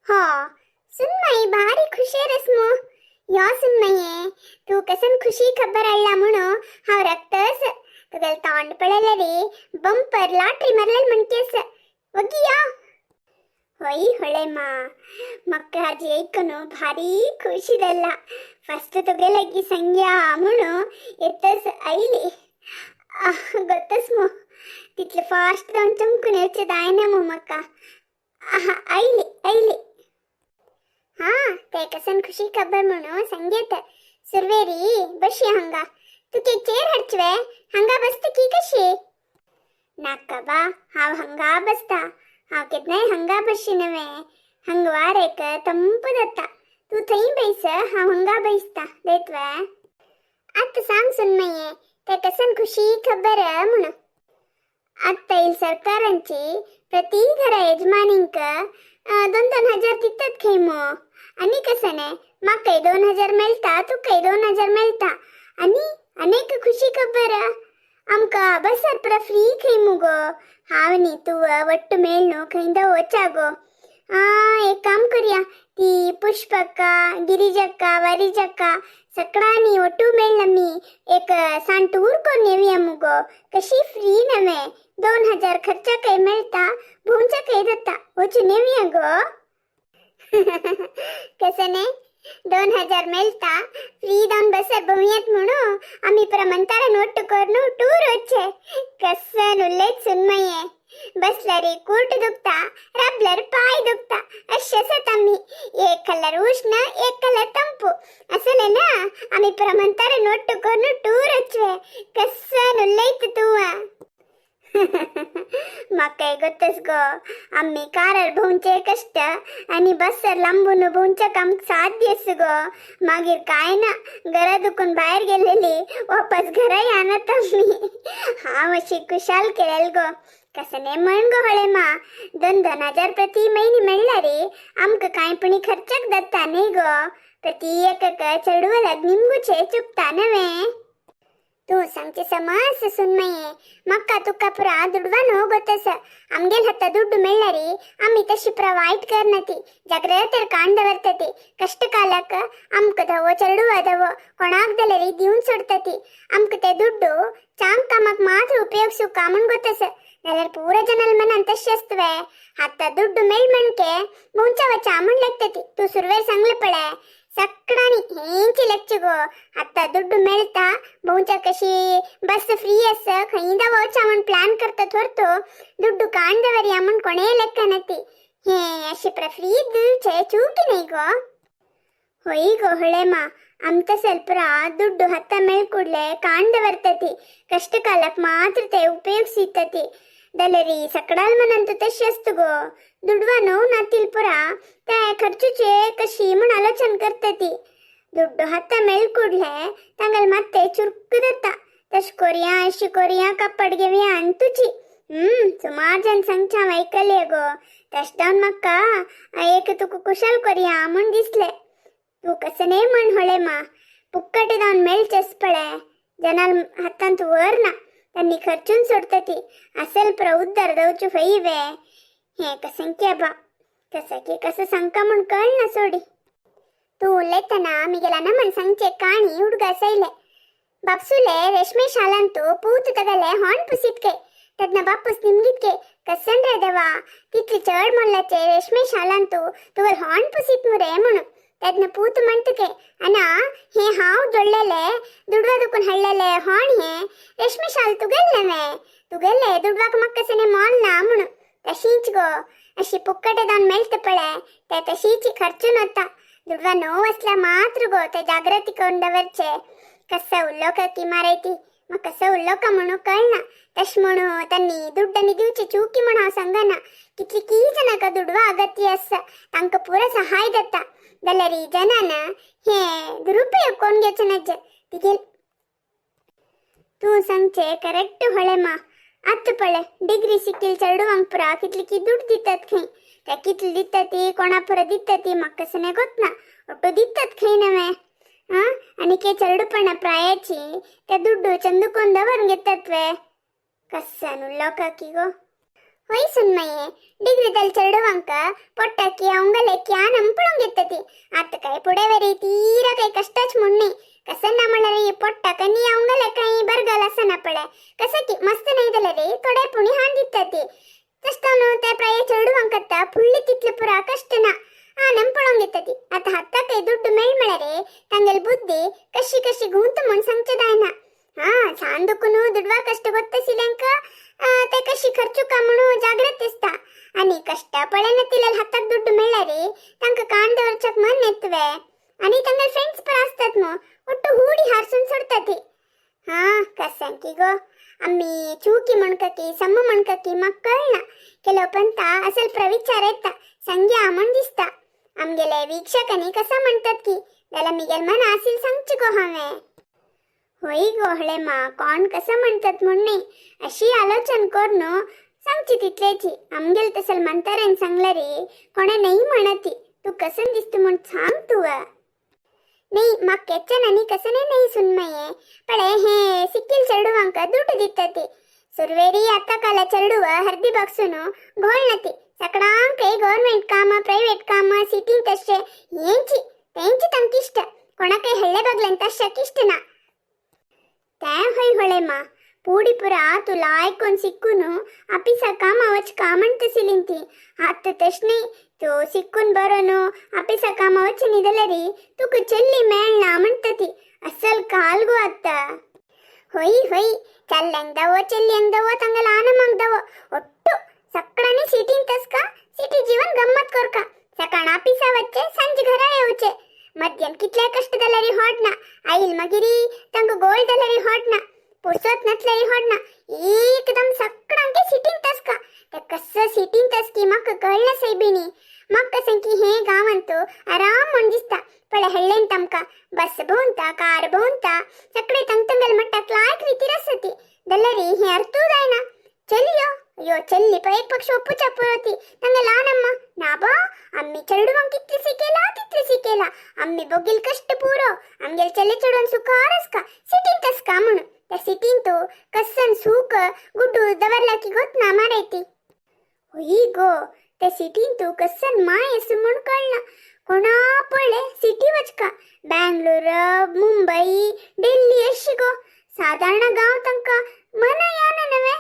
हो सुनमई भारी खुशी रस मग या सुनमये तू कसन खुशी खबर आडला म्हणून हांव रक्तस तुगेल तोंड पळयलें रे बंपर लॉटरी मारलें म्हणकेस वगी या होई ಹೊಳೆ ಮಕ್ಕ ಹಾಜಿ ಐಕನು ಭಾರಿ ಖುಷಿದಲ್ಲ ಫಸ್ಟ್ ತುಗೆಲಗಿ ಸಂಗ್ಯಾ म्हणू येतस ಐಲಿ ಗೊತ್ತಸ್ ಮೋ तितले फास्ट जाऊन चमकून यायचे दाय ना मग मक्का ऐली ऐली हा ते कसन खुशी खबर म्हणू संगीत सुरवेरी बशी हंगा तू के चेर हडचवे हंगा बसत की कशी नाका बा हाव हंगा बसता हाव कितनाय हंगा बशी नवे हंगवार एक ತಂಪು दत्ता तू थई बैस हाव हंगा बैसता देतवे आता सांग सुनमये ते कसन खुशी खबर म्हणू आता येईल सरकारांची प्रति घरा यजमानींक 2,000 तित्तात खेमो आणि कसने मग काही 2,000 मिळता तू काही 2,000 मिळता आणि अनेक खुशी खबर आमका बसर पर फ्री खेमू गो हावनी तू वट्टू मेळनो खैंदा वचागो एक काम करूया ती पुष्पक्का गिरिजक्का वरिजक्का सकळानी ಒಟ್ಟು ಮೇಳಮ್ಮಿ एक सान टूर कोण येऊया मुगो कशी फ्री नवे 2,000 खर्चा काही मिळता भोंचा काही दत्ता वचू नेऊया गो कसने 2,000 मिळता फ्री जाऊन बसर भोंयात म्हणू आम्ही प्रमंतारा नोट करनो टूर वच्चे कसन उल्लेख सुनमये बसलरी कूट दुखता रबलर पाय दुखता अशसत आम्ही एक कलर उष्ण एक कलर ತಂಪು असले ना आम्ही प्रमंतारा नोट करनो टूर वच्चे कसन उल्लेख तू मग काय गोतस गो आम्ही कारर भोंचे कष्ट आणि बसर लांबून भोंचं काम साध्यस गो मागीर काय ना घरा दुखून बाहेर गेलेली वापस घरा आणत आम्ही हा अशी कुशाल केलेल गो कसने म्हण गो हळे 2,000 प्रति महिने मिळला रे आमक काय पण खर्चक दत्ता नाही गो प्रति एकक चढवलग निंबूचे चुकता नवे तू सांगते समस सुनमये मक्का तुका पुरा ದುಡ್ವನು ಗೊತ್ತಸ आमगेल हत्ता ದುಡ್ಡು ಮೆಳ್ಳರಿ आम्ही तशी ಪ್ರವಾಯ್ಟ್ करनती जाग्रतर कांड वರ್ತತಿ कष्ट कालक आमक दवो चढवदवो कोणागदलरी दिवून सोडतती आमक ते ದುಡ್ಡು चांग कामाक मात्र उपयोगसु कामन ಗೊತ್ತಸ नलर पूरा जनल मन तशी असतवे हत्ता ದುಡ್ಡು मेळ म्हणके मुंचा वचा आमण लागतती तू सुरवे सांगले पडे सक्राणी हेंची लेक्चगो आता दुड्डू मिळता बहुंचा कशी बस फ्री अस खैंदा वचा म्हणून प्लॅन करतात ಹೊರತು ದುಡ್ಡು ಕಾಂಡವರಿ ಅಮ್ಮನ್ ಕೊನೆ ಲೆಕ್ಕ ನತಿ ಹೇ ಅशी फ्री दिलचे चूकी नाही गो होई गो ಹೊಳೆಮ आमचं ಸ್ವಲ್ಪ ದುಡ್ಡು ಹತ್ತ ಮೇಲ್ ಕೂಡಲೇ ಕಾಂಡ ಬರ್ತತಿ ಕಷ್ಟ ಕಾಲಕ್ಕೆ ಮಾತ್ರ ते उपयोग ಸಿಗ್ತತಿ दलरी सकडाल मनंत तशी असतो गो दुडवानो नातील पुरा त्या खर्चुचे कशी म्हण आलोचन करतती ದುಡ್ಡು ಹತ್ತ ಮೇಲ್ ಕೂಡ್ಲೆ ತಂಗಲ್ ಮತ್ತೆ ಚುರುಕು ದತ್ತ ತಶ್ ಕೊರಿಯಾ ಅಶಿ ಕೊರಿಯಾ ಕಪ್ಪಡ್ಗೆವಿಯಾ ಅಂತುಚಿ ಸುಮಾರು ಜನ ಸಂಖ್ಯಾ ವೈಕಲ್ಯ गो तशदावन मक्का एक तुका कुशल कोरिया म्हण दिसले तू कसने म्हण ಹೊಳೆ पुक्कटे जावन मेळचेस पळे जनाल हत्तांत वर ना त्यांनी खर्चून सोडतती असेल प्र उद्धार दवचू फैवे हे कसंक्या बा कसं की कसं संका म्हण कळ ना सोडी तू उल्लेताना मी गेला ना म्हण सांगचे काणी ಹುಡುಗ ಸೈಲೆ बापसुले रेशमे शालांतू पूत तगले हाण पुसितके तदना बापूस निमगितके कसन रे देवा तितली चढ म्हणलाचे रेशमे शालांतू तुगल हाण पुसित मुरे म्हणून तदना पूत म्हणतके अना हे हाव जोडलेले दुडवा दुकून हळलेले हाण हे रेशमे शाल तुगेल्ले दुडवाक मक्कसने मॉल ना म्हणून तशीच गो अशी पुक्कटे दान मेळत पळे ते तशीची खर्चून होता दुडवा नो असला मात्र गो ते जागृती करून दवरचे कसं उल्लोक की मारायती मग कसं उल्लोक म्हणू कळना तश म्हणू त्यांनी दुड्डनी दिवची चूकी म्हणा सांगना कितली की जनक दुडवा अगत्य अस तांक पुरा सहाय दत्ता दलरी जनान हे दुरुपयोग कोण घ्यायचे नज्ज तिघे तू सांगचे करेक्ट ಹೊಳೆ आत पळे डिग्री सिक्कील चढवांक पुरा कितली की दुड्ड दितात खै त्या कितली दित्तती कोणा पुरा दित्तती मग कसने गोतना ಒಟ್ಟು दित्तात खै नवे आणि के चढपण प्रायाची त्या दुड्डू चंदुಕೊಂಡವರ್ ಗೆತ್ತತ್ವೆ ಕಸ್ಸನು ಲೋಕಕಿಗೋ होई सुनमये डिग्रीದಲ್ಲಿ चढवांक पोट्टाकी अवंगलेकी नंपळून घेतती आता काय पुढे वरी तीरा काही कष्टच मुन्नी कसं ना मला रे पोट्टा कनी अवंगले काही बरगल असं ना पडे कसं की मस्त नाही दला रे थोडे पुणी हांदित्तती तस्तानो ते प्राय चढवांकत्त फुल्ली तितले पुरा कष्टना नंपळून घेतती आता हत्ता काही ದುಡ್ಡು ಮೇಳ್ಮಳರೆ ತಂಗಲ್ ಬುದ್ಧಿ ಕಶಿ ಕಶಿ ಗುಂತು ಮುನ್ ಸಂಚದಾಯನ चांदुकुनु दुडवा कष्ट गोत्तसिल्यांक ते कशी खर्चू का म्हणून जागृत दिसता आणि कष्ट पळेन तिला हातात दुड्डू मेळ्ळारे तांका कांदवरचक मन येतवे आणि तांगल फ्रेंड्स पण असतात मग ಒಟ್ಟು ಹೂಡಿ ಹಾರ್ಸನ್ ಸುಡ್ತತಿ ಕಸಂಕಿ ಗೋ ಅಮ್ಮಿ ಚೂಕಿ ಮಣ್ಕಕಿ ಸಮ್ಮ ಮಣ್ಕಕಿ ಮಕ್ಕಳನ್ನ ಕೆಲವು पंत असल प्रविचार येता संग्या आमण दिसता आमगेले वीक्षकनी कसा म्हणतात की त्याला मिगेल मन आसिल सांगची गो हावे होई गोहळे मा कोण कसं म्हणतात म्हणणे अशी आलोचन करून सांगची तितलेची आमगेल तसल म्हणतारेन सांगला रे कोणा नाही म्हणती तू कसं दिसतो म्हणून सांग तू नाही मग केचन आणि कसं नाही सुनमये पळे हे सिक्कील चढुवांक दुड्ಡು दित्तती सुरवेरी आता काಲ ಚರಡುವ ಹರ್ದಿ ಬಾಕ್ಸುನು ಗೋಳ್ನತಿ ಸಕಡಾಂಕೆ ಗವರ್ನಮೆಂಟ್ ಕಾಮ ಪ್ರೈವೇಟ್ ಕಾಮ ಸಿಟಿಂಗ್ ತಷ್ಟೇ ಏಂಚಿ ತೇಂಚಿ ತಂಕಿಷ್ಟ ಕೊಣಕೈ ಹಳ್ಳೆ ಬಗ್ಲಂತ ಶಕಿಷ್ಟನ ತೇ ಹೊಯ್ ಹೊಳೆಮ್ಮ ಪೂಡಿಪುರ ಆತು ಲಾಯ್ಕೊಂಡ್ ಸಿಕ್ಕುನು ಅಪಿಸ ಕಾಮ ಅವಚ್ ಕಾಮಂತ ಸಿಲಿಂತಿ ಆತ ತಶ್ನೆ तो सिक्कून बरोनो अपिसा कामा वच निदलरी तुक चल्ली मेळना म्हणतती असल कालगो आता होई होई चल्लंगदवो चल्लियंगदवो तंगल आनमंगदवो ಒಟ್ಟು ಸಕ್ಕಡನೆ ಸಿಟಿನ್ ತಸ್ಕ ಸಿಟಿ ಜೀವನ್ ಗಮ್ಮತ್ ಕೊರ್ಕ ಸಕಣ ಅಪಿसा वच्चे संज घरा येऊचे मध्यन कितले कष्टदलरी होडना आईल मगिरी तंग गोल्डलरी होडना पुरसोत नतलरी होडना एकदम सकडंके सिटीन तस्का ते कसं सिटीन तस्की मक कळना सैबिनी मग कसं की हे गावंतू आराम म्हणदिसता पळे हळ्ळेन तमका बस भोंता कार भोंता सकडे तंगतंगल मट्टा क्लायक रीती रसती दल्लरी हे अर्थूदायना चलियो अयो चल्ली पण एक पक्ष ಒಪ್ಪುಚಾ ಪುರತಿ ತಂಗಲ ಆನಮ್ಮ ನಾಬಾ ಅಮ್ಮಿ ಚರಡುವಂ ಕಿತ್ಲಿ ಸಿಕ್ಕೆಲ ಅಮ್ಮಿ ಬೊಗಿಲ್ ಕಷ್ಟ ಪೂರೋ ಅಂಗೆಲ್ ಚಲೆ ಚಡೋನ್ ಸುಕಾರಸ್ಕ ಸಿಟಿನ್ ತಸ್ಕ ಮುನು त्या सिटीन तो कसन सूक गुड्डू दवरला की गोत ना मारायती होई गो त्या सिटीन तो कसन माय असं म्हण कळना कोणा पडले सिटी वचका ಬ್ಯಾಂಗ್ಳೂರ್ ಮುಂಬೈ ಡೆಲ್ಲಿ अशी गो साधारण गाव तंका मन याननवे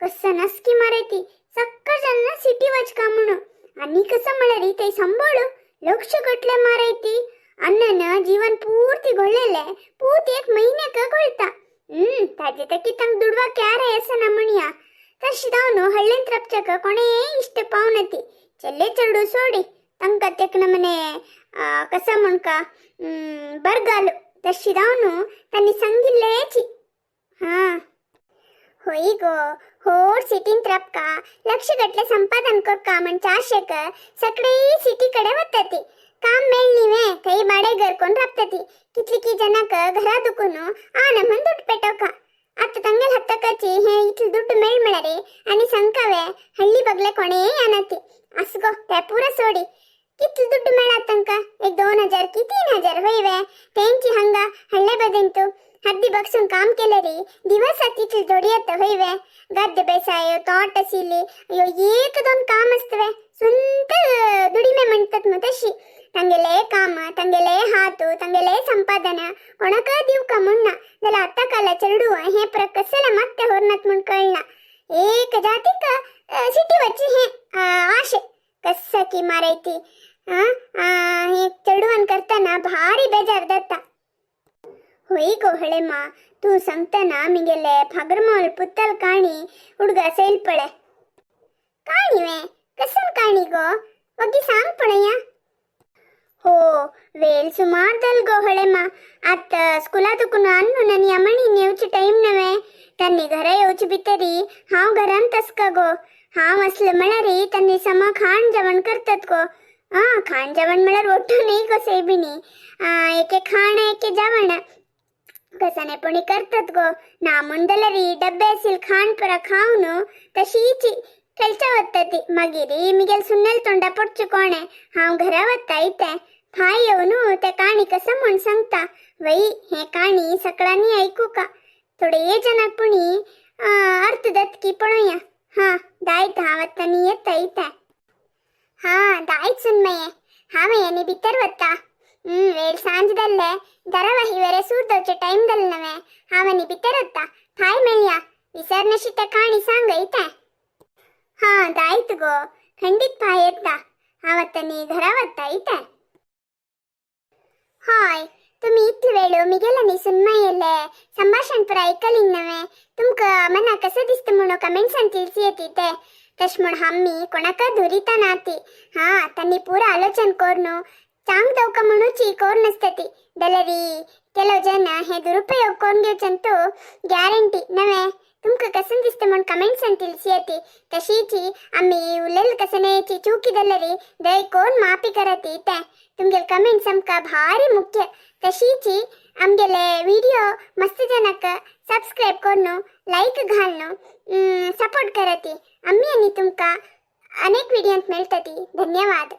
कसन असकी मारायती सक्क जन सिटी वचका म्हणून आणि कसं म्हणरी ते संभाळू लक्ष गटले मारायती अन्नन जीवन पूर्ती घोळलेले पूत एक महिने का घोळता ताजे तकी तंग दुडवा क्यारे असं ना म्हणया तशीदावनु हळ्ळेन त्रपचक कोणे इष्ट पावनती चल्ले चरडू सोडी तंग तेक नमने कसं म्हणका बरगाಲು तशीदावनु तन्नी संगिल्लेची होई गो होर सिटीन त्रपका लक्ष गटले संपादन कोरका म्हणजे आशेक सगळे सिटी कडे वतती काम मेळनीवे काही बाडे घर कोण राबतती कितली की जनक घरा दुकुनु आन म्हण ದುಡ್ಡು ಪೆಟೋಕ ಅತ್ತ ತಂಗಲ್ ಹತ್ತಕಚಿ ಹೇ ಇಟ್ಲು ದುಡ್ಡು ಮೇಳ್ಮಳರೆ आणि ಸಂಕವೆ ಹಳ್ಳಿ ಬಗ್ಲೆ ಕೊಣೆ ಅನತಿ असगो ते पुरा सोडी कितली ದುಡ್ಡು ಮೇಳತ್ತಂಕ एक 2000 की 3000 होईवे तेंची हंगा हल्ले बदंतु हद्दी बक्सून काम केले री दिवस कितली जोडियत होईवे गद्दे बेसायो तोಟ सिली अयो एक दोन काम असतवे सुंत दुडिमे म्हणतात मग तशी ತಂಗೆಲೆ ಕಾಮ ತಂಗೆಲೆ ಹಾತು ತಂಗೆಲೆ ಸಂಪಾದನ ಕೊಣಕ ದಿವ್ಕ ಮುನ್ನ ದಲ ಅತ್ತ ಕಾಲ ಚರಡುವ ಹೇ ಪ್ರಕಸಲ ಮತ್ತೆ ಹೊರ್ನತ್ ಮುನ್ ಕಳ್ನ ಏಕ ಜಾತಿಕ ಸಿಟಿ ವಚ್ಚಿ ಹೇ ಆಶೆ ಕಸ್ಸಕಿ ಮಾರೈತಿ हे चढवण करताना भारी बेजार दत्ता होई गोहळेಮ್ಮ तू सांगताना मिगेले फागरमोल पुत्तल काणी हुडगा सैल पडे काणीवे कसन काणी गो वगी सांग पडया हो वेल सुमार दल गोहळेಮ್ಮ आता स्कूलातून अन्नु ननी अमणी नेवची टाइम नवे तन्नी घरा येवची बितरी हाव घरान तसका गो हाव असलं मळरी तन्नी समा खाण जेवण करतात गो खाण जेवण मळर ओठू नाही गो सेबिनी एके खाण एके जेवण कसाने पणी करतात गो ना ಮುಂದಲರಿ ಡಬ್ಬೆ ಸಿಲ್ ಖಾನ್ ಪರ ಖಾವ್ನು ತಶೀಚಿ ಕೆಲ್ಸ ಒತ್ತತಿ ಮಗಿರಿ ಮಿಗೆಲ್ ಸುನ್ನೆಲ್ ತೊಂಡ ಪೊಡ್ಚುಕೋಣೆ ಹಾವ್ घरा वत्ता ಐತೆ फाय येऊनु त्या काणी कसं म्हण सांगता वई हे काणी सकळांनी ऐकू का थोडे ये जनक पुणी अर्थ दत्की पळूया हा दायत हावत्तनी येता इता हा दायत सुन्मये हामयनी बितर वत्ता वेळ सांजदल्ले दरवही वेरे सूर्दोचे टाइम दल्नवे हावनी बितर वत्ता थाय मेळ्या विसरनशित काणी सांग इता हा दायत गो खंडित पाय येता हावत्तनी घरा वत्ता इता हाय तुम्ही इतली वेळ मिगेलनी सुन्मयेले संभाषण पुरा ऐकलिन नवे तुमका मना कसं दिसत म्हणून कमेंट्स आणि ತಿಳಿಸಿ येते तश म्हण हम्मी कोणाका दुरिता नाती हा त्यांनी पूरा आलोचन कोरनु चांग दौका म्हणूची कोर नसतती दलरी ಕೆಲವು ಜನ हे दुरुपयोग कोण घेवचंतू ग्यारंटी नवे तुमका कसं दिसत म्हणून कमेंट्स आणि ತಿಳಿಸಿ येते तशीची आम्ही उलेल कसनेची चूकिदಲ್ಲರಿ दय कोण माफी करती इते तुमगे कमेंट्स आमका भारी मुख्य तशीची आमगेले व्हिडिओ मस्त जनक सबस्क्राइब करून लाईक घालणं सपोर्ट करती आम्ही आणि तुमका अनेक व्हिडिओत मिळतती धन्यवाद।